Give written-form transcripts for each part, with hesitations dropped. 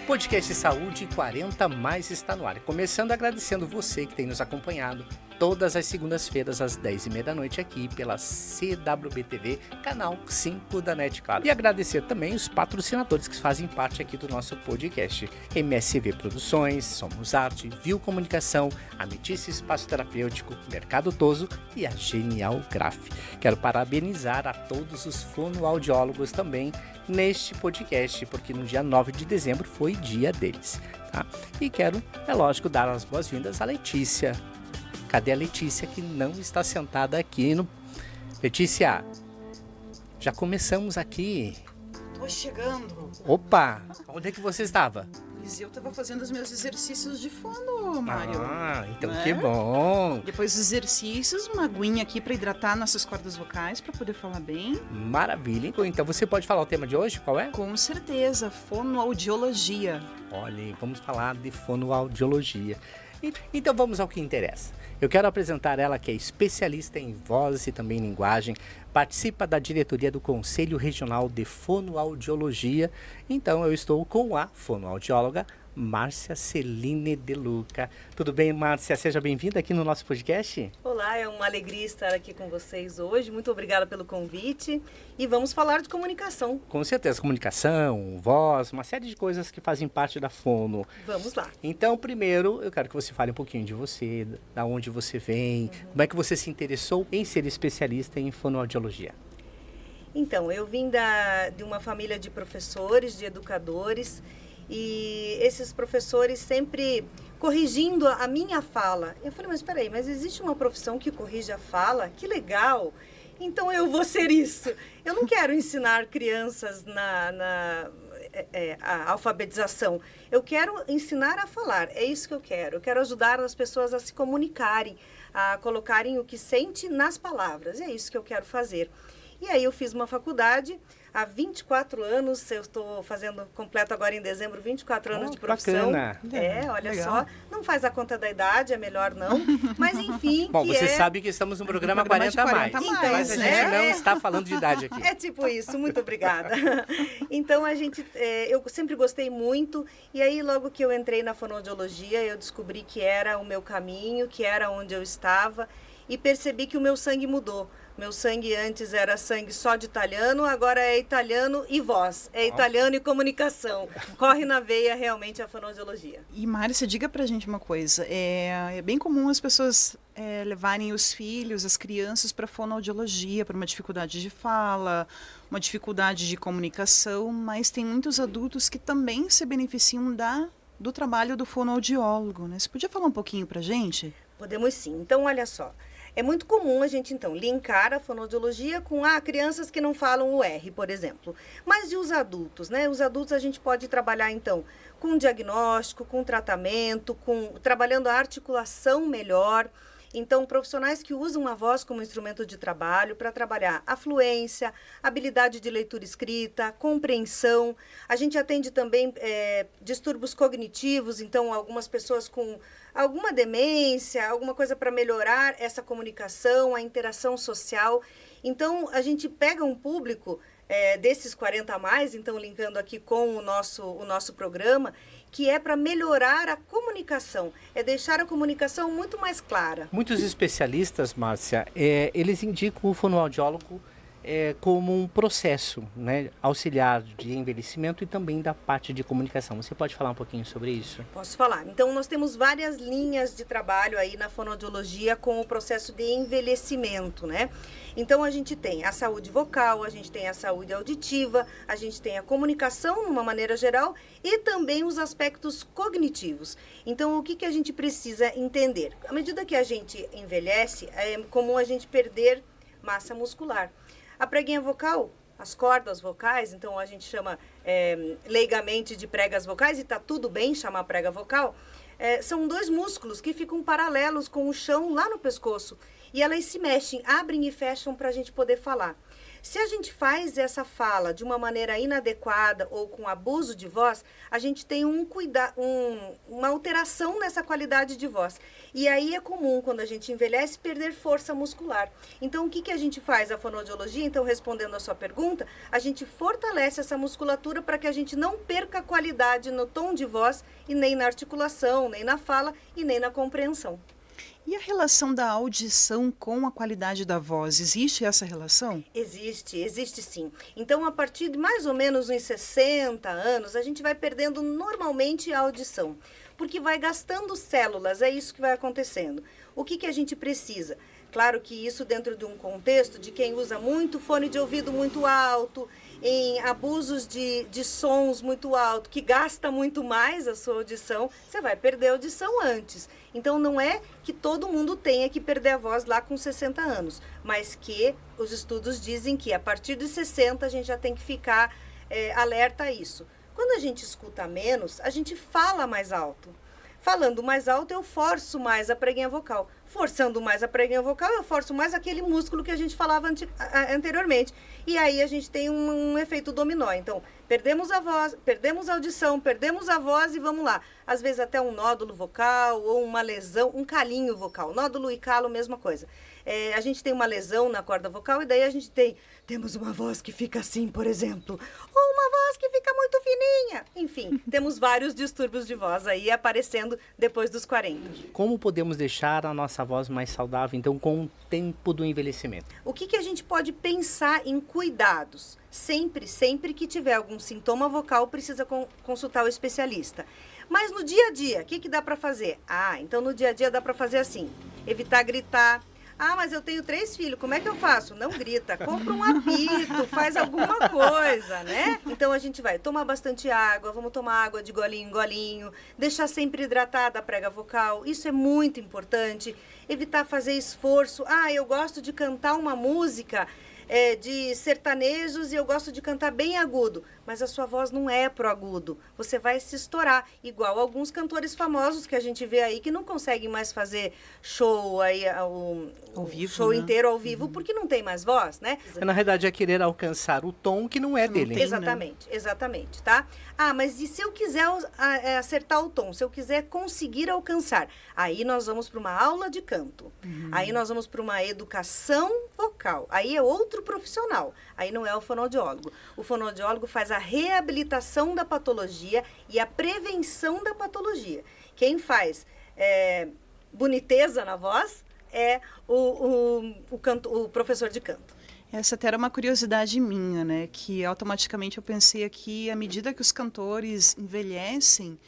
Podcast Saúde 40 Mais está no ar. Começando agradecendo você que tem nos acompanhado todas as segundas-feiras às 10h30 da noite aqui pela CWB-TV, canal 5 da NET, claro. E agradecer também os patrocinadores que fazem parte aqui do nosso podcast. MSV Produções, Somos Arte, Viu Comunicação, Ametista Espaço Terapêutico, Mercado Toso e a Genial Graph. Quero parabenizar a todos os fonoaudiólogos também neste podcast, porque no dia 9 de dezembro foi dia deles, tá? E quero, é lógico, dar as boas-vindas à Letícia. Cadê a Letícia que não está sentada aqui no... Letícia, já começamos aqui. Tô chegando. Opa, onde é que você estava? Pois eu tava fazendo os meus exercícios de fono, Mário. Ah, então que bom. Depois dos exercícios, uma aguinha aqui para hidratar nossas cordas vocais, para poder falar bem. Maravilha. Então você pode falar o tema de hoje, qual é? Com certeza, fonoaudiologia. Olha, vamos falar de fonoaudiologia. Então vamos ao que interessa. Eu quero apresentar ela, que é especialista em voz e também linguagem, participa da diretoria do Conselho Regional de Fonoaudiologia. Então eu estou com a fonoaudióloga Márcia Celine De Luca. Tudo bem, Márcia? Seja bem-vinda aqui no nosso podcast. Olá, é uma alegria estar aqui com vocês hoje. Muito obrigada pelo convite. E vamos falar de comunicação. Com certeza, comunicação, voz, uma série de coisas que fazem parte da fono. Vamos lá. Então, primeiro, eu quero que você fale um pouquinho de você, da onde você vem, como é que você se interessou em ser especialista em fonoaudiologia. Então, eu vim de uma família de professores, de educadores, e esses professores sempre corrigindo a minha fala. Eu falei, mas espera aí, mas existe uma profissão que corrige a fala? Que legal! Então eu vou ser isso. Eu não quero ensinar crianças a alfabetização. Eu quero ensinar a falar. É isso que eu quero. Eu quero ajudar as pessoas a se comunicarem, a colocarem o que sente nas palavras. É isso que eu quero fazer. E aí eu fiz uma faculdade há 24 anos, eu estou completo agora em dezembro, 24 anos de profissão. Bacana. Olha legal. Só, não faz a conta da idade, é melhor não, mas enfim. Bom, você sabe que estamos no programa 40 mais, mais, mas a gente não está falando de idade aqui. É tipo isso, muito obrigada. Então eu sempre gostei muito, e aí logo que eu entrei na fonoaudiologia, eu descobri que era o meu caminho, que era onde eu estava, e percebi que o meu sangue mudou. Meu sangue antes era sangue só de italiano, agora é italiano e voz. É italiano e comunicação. Corre na veia realmente a fonoaudiologia. E Márcia, diga pra gente uma coisa. É bem comum as pessoas levarem os filhos, as crianças para fonoaudiologia, para uma dificuldade de fala, uma dificuldade de comunicação, mas tem muitos adultos que também se beneficiam do trabalho do fonoaudiólogo, né? Você podia falar um pouquinho pra gente? Podemos sim. Então, olha só. É muito comum a gente, então, linkar a fonoaudiologia com crianças que não falam o R, por exemplo. Mas e os adultos, né? Os adultos a gente pode trabalhar, então, com diagnóstico, com tratamento, trabalhando a articulação melhor. Então, profissionais que usam a voz como instrumento de trabalho para trabalhar a fluência, habilidade de leitura escrita, compreensão. A gente atende também distúrbios cognitivos, então algumas pessoas com alguma demência, alguma coisa para melhorar essa comunicação, a interação social. Então, a gente pega um público desses 40 a mais, então linkando aqui com o nosso programa, que é para melhorar a comunicação, é deixar a comunicação muito mais clara. Muitos especialistas, Márcia, eles indicam o fonoaudiólogo como um processo, né, auxiliar de envelhecimento e também da parte de comunicação. Você pode falar um pouquinho sobre isso? Posso falar. Então, nós temos várias linhas de trabalho aí na fonoaudiologia com o processo de envelhecimento, né? Então, a gente tem a saúde vocal, a gente tem a saúde auditiva, a gente tem a comunicação, de uma maneira geral, e também os aspectos cognitivos. Então, o que a gente precisa entender? À medida que a gente envelhece, é comum a gente perder massa muscular. A preguinha vocal, as cordas vocais, então a gente chama leigamente de pregas vocais, e está tudo bem chamar prega vocal, são dois músculos que ficam paralelos com o chão lá no pescoço. E elas se mexem, abrem e fecham para a gente poder falar. Se a gente faz essa fala de uma maneira inadequada ou com abuso de voz, a gente tem uma alteração nessa qualidade de voz. E aí é comum, quando a gente envelhece, perder força muscular. Então, o que a gente faz? A fonoaudiologia, então, respondendo a sua pergunta, a gente fortalece essa musculatura para que a gente não perca qualidade no tom de voz e nem na articulação, nem na fala e nem na compreensão. E a relação da audição com a qualidade da voz? Existe essa relação? Existe sim. Então, a partir de mais ou menos uns 60 anos, a gente vai perdendo normalmente a audição, porque vai gastando células, é isso que vai acontecendo. O que a gente precisa? Claro que isso dentro de um contexto de quem usa muito fone de ouvido muito alto, em abusos de sons muito alto, que gasta muito mais a sua audição, você vai perder a audição antes. Então, não é que todo mundo tenha que perder a voz lá com 60 anos, mas que os estudos dizem que a partir de 60 a gente já tem que ficar alerta a isso. Quando a gente escuta menos, a gente fala mais alto. Falando mais alto, eu forço mais a preguinha vocal. Forçando mais a preguinha vocal, eu forço mais aquele músculo que a gente falava anteriormente. E aí a gente tem um efeito dominó. Então, perdemos a voz, perdemos a audição, perdemos a voz e vamos lá. Às vezes até um nódulo vocal ou uma lesão, um calinho vocal. Nódulo e calo, mesma coisa. A gente tem uma lesão na corda vocal e daí a gente temos uma voz que fica assim, por exemplo. Ou uma voz que fica muito fininha. Enfim, temos vários distúrbios de voz aí aparecendo depois dos 40. Como podemos deixar a nossa voz mais saudável, então, com o tempo do envelhecimento? O que a gente pode pensar em cuidados? Sempre que tiver algum sintoma vocal, precisa consultar o especialista. Mas no dia a dia, o que dá para fazer? Então no dia a dia dá para fazer assim, evitar gritar. Mas eu tenho 3 filhos, como é que eu faço? Não grita, compra um apito, faz alguma coisa, né? Então a gente vai tomar bastante água, vamos tomar água de golinho em golinho, deixar sempre hidratada a prega vocal, isso é muito importante. Evitar fazer esforço. Eu gosto de cantar uma música de sertanejos e eu gosto de cantar bem agudo, mas a sua voz não é pro agudo, você vai se estourar, igual alguns cantores famosos que a gente vê aí que não conseguem mais fazer show aí, ao vivo, show né? inteiro ao vivo, porque não tem mais voz, né? Na realidade é querer alcançar o tom que não é dele. tem, Exatamente, tá? Mas e se eu quiser acertar o tom, se eu quiser conseguir alcançar, aí nós vamos para uma aula de canto, aí nós vamos para uma educação vocal, aí é outro profissional, aí não é o fonoaudiólogo. O fonoaudiólogo faz a reabilitação da patologia e a prevenção da patologia. Quem faz boniteza na voz é o professor de canto. Essa até era uma curiosidade minha, né? Que automaticamente eu pensei aqui, à medida que os cantores envelhecem,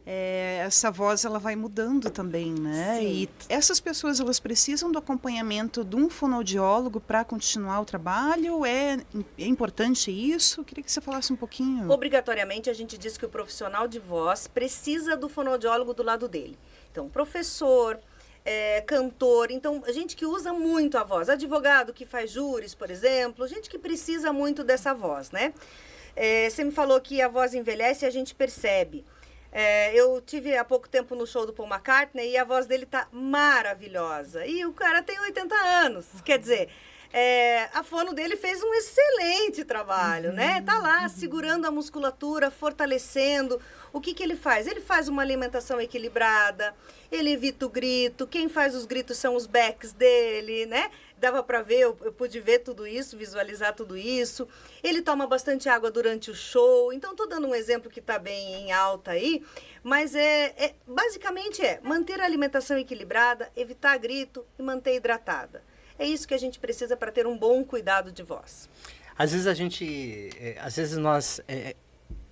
essa voz ela vai mudando também, né? Sim. E essas pessoas elas precisam do acompanhamento de um fonoaudiólogo para continuar o trabalho? É importante isso? Queria que você falasse um pouquinho. Obrigatoriamente a gente diz que o profissional de voz precisa do fonoaudiólogo do lado dele. Então, professor, cantor, então gente que usa muito a voz, advogado que faz júris, por exemplo, gente que precisa muito dessa voz, né? Você me falou que a voz envelhece e a gente percebe. Eu tive há pouco tempo no show do Paul McCartney e a voz dele tá maravilhosa. E o cara tem 80 anos, quer dizer, a fono dele fez um excelente trabalho, né? Tá lá segurando a musculatura, fortalecendo. O que ele faz? Ele faz uma alimentação equilibrada, ele evita o grito, quem faz os gritos são os backs dele, né? Dava para ver, eu pude ver tudo isso, visualizar tudo isso. Ele toma bastante água durante o show, então estou dando um exemplo que está bem em alta aí, mas basicamente manter a alimentação equilibrada, evitar grito e manter hidratada. É isso que a gente precisa para ter um bom cuidado de voz. Às vezes nós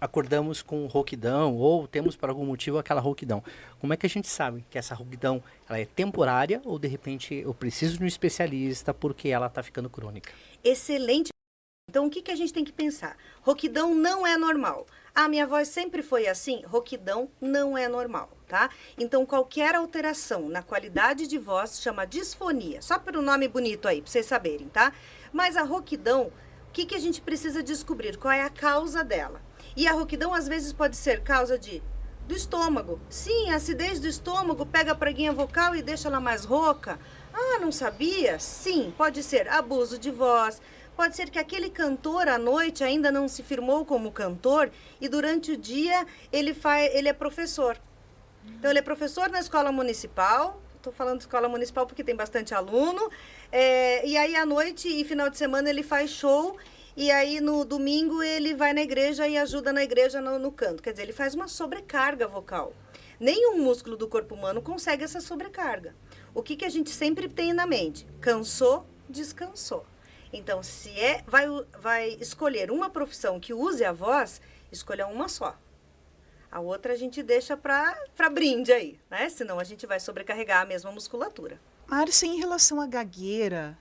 acordamos com rouquidão ou temos por algum motivo aquela rouquidão. Como é que a gente sabe que essa rouquidão ela é temporária ou de repente eu preciso de um especialista porque ela está ficando crônica? Excelente. Então o que a gente tem que pensar? Rouquidão não é normal. Minha voz sempre foi assim? Rouquidão não é normal, tá? Então qualquer alteração na qualidade de voz chama disfonia. Só pelo nome bonito aí, para vocês saberem, tá? Mas a rouquidão, o que a gente precisa descobrir? Qual é a causa dela? E a rouquidão às vezes pode ser causa do estômago. Sim, a acidez do estômago pega a preguinha vocal e deixa ela mais rouca. Não sabia? Sim, pode ser abuso de voz, Pode ser que aquele cantor à noite ainda não se firmou como cantor e durante o dia ele é professor. Então, ele é professor na escola municipal. Estou falando de escola municipal porque tem bastante aluno. E aí, à noite e final de semana, ele faz show. E aí, no domingo, ele vai na igreja e ajuda na igreja no canto. Quer dizer, ele faz uma sobrecarga vocal. Nenhum músculo do corpo humano consegue essa sobrecarga. O que a gente sempre tem na mente? Cansou, descansou. Então, se vai escolher uma profissão que use a voz, escolha uma só. A outra a gente deixa para brinde aí, né? Senão a gente vai sobrecarregar a mesma musculatura. Márcia, em relação à gagueira,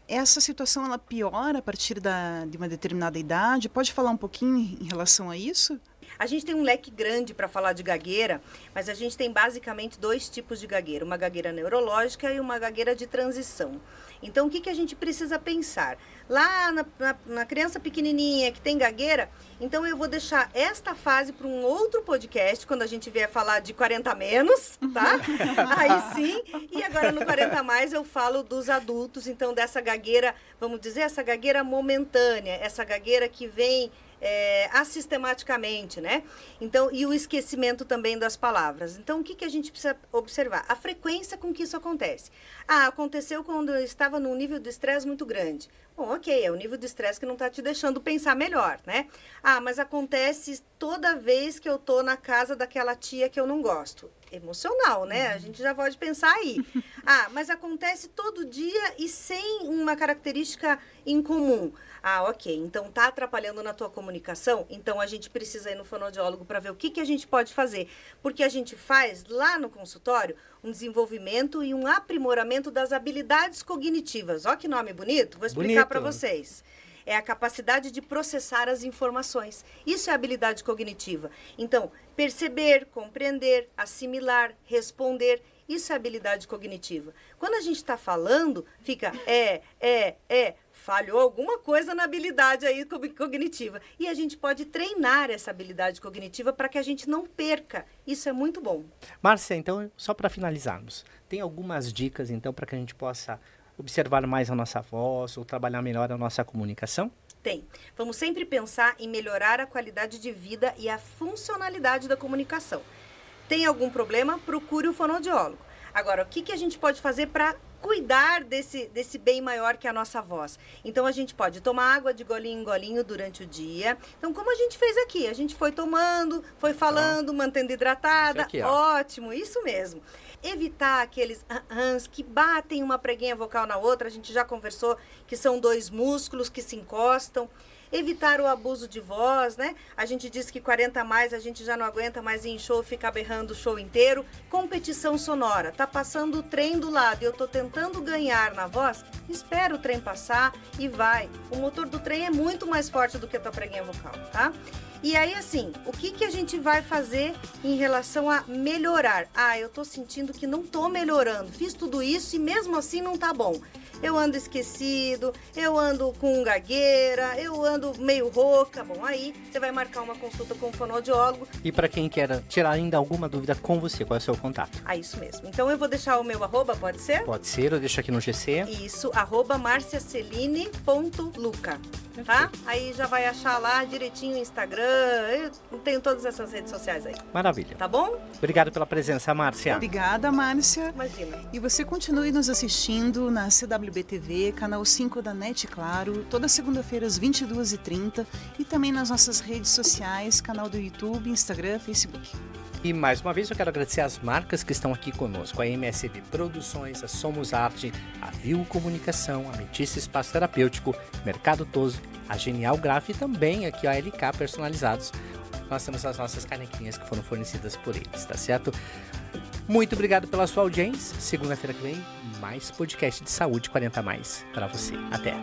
essa situação ela piora a partir de uma determinada idade? Pode falar um pouquinho em relação a isso? A gente tem um leque grande para falar de gagueira, mas a gente tem basicamente 2 tipos de gagueira. Uma gagueira neurológica e uma gagueira de transição. Então, o que a gente precisa pensar? Lá na criança pequenininha que tem gagueira, então eu vou deixar esta fase para um outro podcast, quando a gente vier falar de 40 a menos, tá? Aí sim. E agora no 40 a mais eu falo dos adultos, então dessa gagueira, vamos dizer, essa gagueira momentânea, essa gagueira que vem assistematicamente, né? Então, e o esquecimento também das palavras. Então, o que a gente precisa observar? A frequência com que isso acontece. Aconteceu quando eu estava num nível de estresse muito grande. Bom, ok, é o nível de estresse que não está te deixando pensar melhor, né? Mas acontece toda vez que eu tô na casa daquela tia que eu não gosto. Emocional, né? A gente já pode pensar aí. Mas acontece todo dia e sem uma característica em comum. Ok, então tá atrapalhando na tua comunicação? Então a gente precisa ir no fonoaudiólogo para ver o que a gente pode fazer. Porque a gente faz lá no consultório um desenvolvimento e um aprimoramento das habilidades cognitivas. Ó que nome bonito, vou explicar para vocês. É a capacidade de processar as informações. Isso é habilidade cognitiva. Então, perceber, compreender, assimilar, responder, isso é habilidade cognitiva. Quando a gente está falando, fica falhou alguma coisa na habilidade aí cognitiva. E a gente pode treinar essa habilidade cognitiva para que a gente não perca. Isso é muito bom. Márcia, então, só para finalizarmos, tem algumas dicas, então, para que a gente possa observar mais a nossa voz ou trabalhar melhor a nossa comunicação? Tem. Vamos sempre pensar em melhorar a qualidade de vida e a funcionalidade da comunicação. Tem algum problema? Procure o fonoaudiólogo. Agora, o que a gente pode fazer para cuidar desse bem maior que é a nossa voz? Então, a gente pode tomar água de golinho em golinho durante o dia. Então, como a gente fez aqui, a gente foi tomando, foi falando, mantendo hidratada. Isso aqui, ótimo, isso mesmo. Evitar aqueles que batem uma preguinha vocal na outra, a gente já conversou que são 2 músculos que se encostam. Evitar o abuso de voz, né? A gente diz que 40 a mais a gente já não aguenta mais ir em show, ficar berrando o show inteiro. Competição sonora. Tá passando o trem do lado e eu tô tentando ganhar na voz, espera o trem passar e vai. O motor do trem é muito mais forte do que a tua preguinha vocal, tá? E aí, assim, o que a gente vai fazer em relação a melhorar? Eu tô sentindo que não tô melhorando. Fiz tudo isso e mesmo assim não tá bom. Eu ando esquecido, eu ando com gagueira, eu ando meio rouca. Bom, aí você vai marcar uma consulta com o fonoaudiólogo. E para quem quer tirar ainda alguma dúvida com você, qual é o seu contato? Isso mesmo. Então eu vou deixar o meu arroba, pode ser? Pode ser, eu deixo aqui no GC. Isso, @marciaceline.luca. Tá? Aí já vai achar lá direitinho o Instagram, eu tenho todas essas redes sociais aí. Maravilha. Tá bom? Obrigado pela presença, Márcia. Obrigada, Márcia. Imagina. E você continue nos assistindo na CWB-TV, canal 5 da NET Claro, toda segunda-feira às 22h30 e também nas nossas redes sociais, canal do YouTube, Instagram, Facebook. E mais uma vez eu quero agradecer as marcas que estão aqui conosco, a MSB Produções, a Somos Arte, a Viu Comunicação, a Metice Espaço Terapêutico, Mercado Toso, a Genial Graf e também aqui a LK Personalizados. Nós temos as nossas canequinhas que foram fornecidas por eles, tá certo? Muito obrigado pela sua audiência. Segunda-feira que vem, mais podcast de saúde 40 a mais para você. Até!